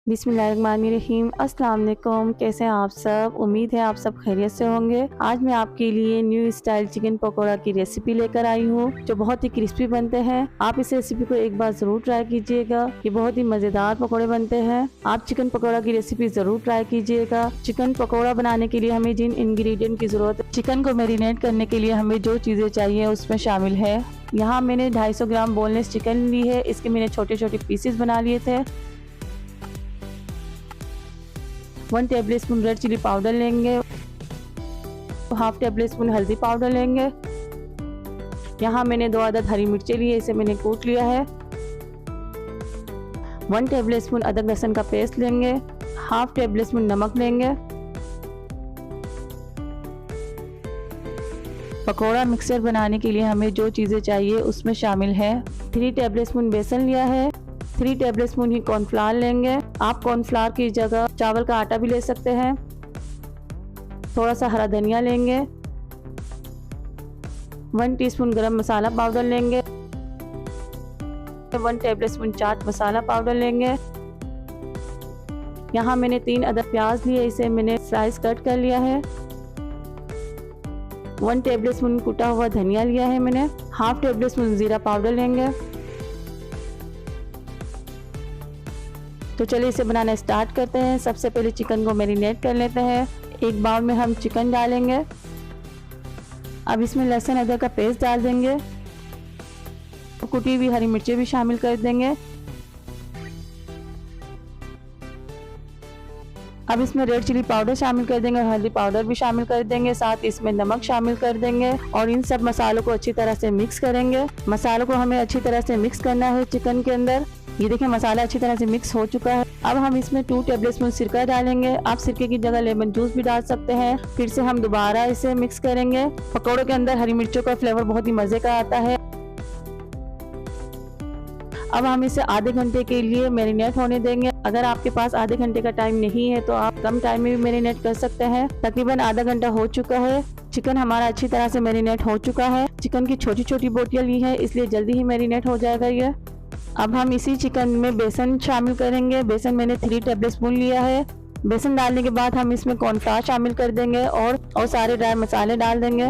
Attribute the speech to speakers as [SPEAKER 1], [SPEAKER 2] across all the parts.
[SPEAKER 1] बिस्मिल्लाहिर्रहमानिर्रहीम। अस्सलाम वालेकुम। कैसे हैं आप सब? उम्मीद है आप सब खैरियत से होंगे। आज मैं आपके लिए न्यू स्टाइल चिकन पकौड़ा की रेसिपी लेकर आई हूँ जो बहुत ही क्रिस्पी बनते हैं। आप इस रेसिपी को एक बार जरूर ट्राई कीजिएगा। ये बहुत ही मजेदार पकौड़े बनते हैं। आप चिकन पकौड़ा की रेसिपी जरूर ट्राई कीजिएगा। चिकन पकौड़ा बनाने के लिए हमें जिन इंग्रेडिएंट की जरूरत है, चिकन को मैरिनेट करने के लिए हमें जो चीजें चाहिए उसमें शामिल है। यहाँ मैंने 250 ग्राम बोनलेस चिकन ली है। इसके मैंने छोटे छोटे पीसेस बना लिए थे। 1 tablespoon red chilli powder लेंगे। हाफ टेबल स्पून हल्दी पाउडर लेंगे। यहाँ मैंने 2 अदद हरी मिर्चें ली है, इसे मैंने कूट लिया है। 1 टेबल स्पून अदरक लहसुन का पेस्ट लेंगे। हाफ टेबल स्पून नमक लेंगे। पकौड़ा मिक्सचर बनाने के लिए हमें जो चीज़ें चाहिए उसमें शामिल है। 3 टेबल स्पून बेसन लिया है। 3 टेबल स्पून ही कॉर्नफ्लावर लेंगे। आप कॉर्नफ्लावर की जगह चावल का आटा भी ले सकते हैं। थोड़ा सा हरा धनिया लेंगे। 1 टीस्पून गरम मसाला पाउडर लेंगे। 1 table spoon chaat masala powder लेंगे। यहाँ मैंने 3 अदद प्याज लिए, इसे मैंने स्लाइस कट कर लिया है। 1 टेबल स्पून कुटा हुआ धनिया लिया है मैंने। हाफ टेबल स्पून जीरा पाउडर लेंगे। तो चलिए इसे बनाना स्टार्ट करते हैं। सबसे पहले चिकन को मैरिनेट कर लेते हैं। एक बाउल में हम चिकन डालेंगे। अब इसमें लहसुन अदरक का पेस्ट डाल देंगे। कुटी हुई हरी मिर्चें भी शामिल कर देंगे। अब इसमें रेड चिली पाउडर शामिल कर देंगे और हल्दी पाउडर भी शामिल कर देंगे। साथ इसमें नमक शामिल कर देंगे और इन सब मसालों को अच्छी तरह से मिक्स करेंगे। मसालों को हमें अच्छी तरह से मिक्स करना है चिकन के अंदर। ये देखिए मसाला अच्छी तरह से मिक्स हो चुका है। अब हम इसमें 2 टेबल स्पून सिरका डालेंगे। आप सिरके की जगह लेमन जूस भी डाल सकते हैं। फिर से हम दोबारा इसे मिक्स करेंगे। पकौड़ों के अंदर हरी मिर्चों का फ्लेवर बहुत ही मजे का आता है। अब हम इसे आधे घंटे के लिए मैरिनेट होने देंगे। अगर आपके पास आधे घंटे का टाइम नहीं है तो आप कम टाइम में भी मैरिनेट कर सकते हैं। तकरीबन आधा घंटा हो चुका है। चिकन हमारा अच्छी तरह से मैरिनेट हो चुका है। चिकन की छोटी छोटी बोटियां ली है, इसलिए जल्दी ही मैरिनेट हो जाएगा ये। अब हम इसी चिकन में बेसन शामिल करेंगे। बेसन मैंने 3 टेबल स्पून लिया है। बेसन डालने के बाद हम इसमें कॉर्नफ्लावर शामिल कर देंगे और सारे ड्राई मसाले डाल देंगे।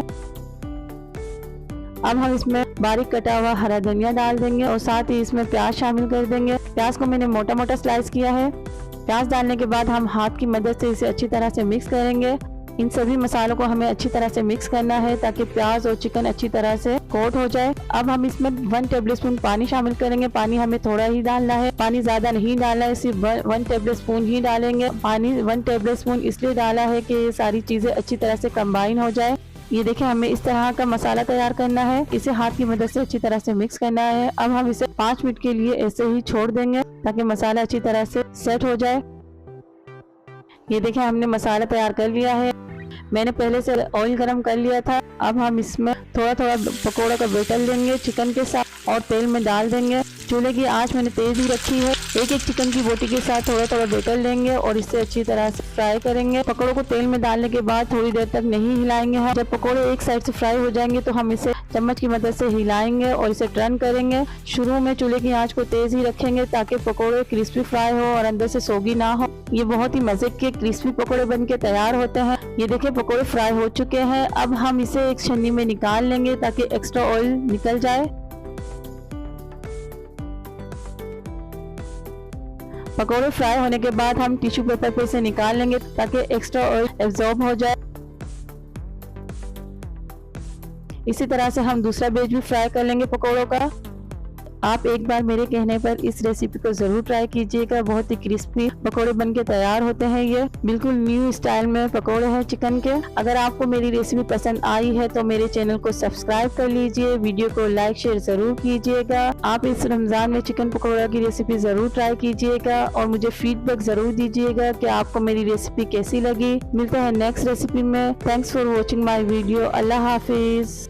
[SPEAKER 1] अब हम इसमें बारीक कटा हुआ हरा धनिया डाल देंगे और साथ ही इसमें प्याज शामिल कर देंगे। प्याज को मैंने मोटा मोटा स्लाइस किया है। प्याज डालने के बाद हम हाथ की मदद से इसे अच्छी तरह से मिक्स करेंगे। इन सभी मसालों को हमें अच्छी तरह से मिक्स करना है ताकि प्याज और चिकन अच्छी तरह से कोट हो जाए। अब हम इसमें 1 टेबल स्पून पानी शामिल करेंगे। पानी हमें थोड़ा ही डालना है, पानी ज्यादा नहीं डालना है, सिर्फ 1 टेबल स्पून ही डालेंगे। पानी 1 टेबल स्पून इसलिए डाला है कि ये सारी चीजें अच्छी तरह से कंबाइन हो जाए। ये देखिए हमें इस तरह का मसाला तैयार करना है। इसे हाथ की मदद से अच्छी तरह से मिक्स करना है। अब हम इसे 5 मिनट के लिए ऐसे ही छोड़ देंगे ताकि मसाला अच्छी तरह से सेट हो जाए। ये देखिए हमने मसाला तैयार कर लिया है। मैंने पहले से ऑयल गरम कर लिया था। अब हम इसमें थोड़ा थोड़ा पकौड़ा का बैटर लेंगे चिकन के साथ और तेल में डाल देंगे। चूल्हे की आंच मैंने तेज ही रखी है। एक एक चिकन की बोटी के साथ थोड़ा थोड़ा बैटर लेंगे और इसे अच्छी तरह से फ्राई करेंगे। पकौड़ों को तेल में डालने के बाद थोड़ी देर तक नहीं हिलाएंगे हम। जब पकौड़े एक साइड से फ्राई हो जाएंगे तो हम इसे चम्मच की मदद से हिलाएंगे और इसे टर्न करेंगे। शुरू में चूल्हे की आंच को तेज ही रखेंगे ताकि पकौड़े क्रिस्पी फ्राई हो और अंदर से सोगी ना हो। ये बहुत ही मजे के क्रिस्पी पकौड़े बन के तैयार होते हैं। ये देखिए पकौड़े फ्राई हो चुके हैं। अब हम इसे एक छन्नी में निकाल लेंगे ताकि एक्स्ट्रा ऑयल निकल जाए। पकौड़े फ्राई होने के बाद हम टिश्यू पेपर पे इसे निकाल लेंगे ताकि एक्स्ट्रा ऑयल एब्जॉर्ब हो जाए। इसी तरह से हम दूसरा बैच भी फ्राई कर लेंगे पकौड़ों का। आप एक बार मेरे कहने पर इस रेसिपी को जरूर ट्राई कीजिएगा। बहुत ही क्रिस्पी पकौड़े बनके तैयार होते हैं। ये बिल्कुल न्यू स्टाइल में पकौड़े हैं चिकन के। अगर आपको मेरी रेसिपी पसंद आई है तो मेरे चैनल को सब्सक्राइब कर लीजिए। वीडियो को लाइक शेयर जरूर कीजिएगा। आप इस रमजान में चिकन पकौड़ा की रेसिपी जरूर ट्राई कीजिएगा और मुझे फीडबैक जरूर दीजिएगा कि आपको मेरी रेसिपी कैसी लगी। मिलते हैं नेक्स्ट रेसिपी में। Thanks for watching my video. Allah Hafiz.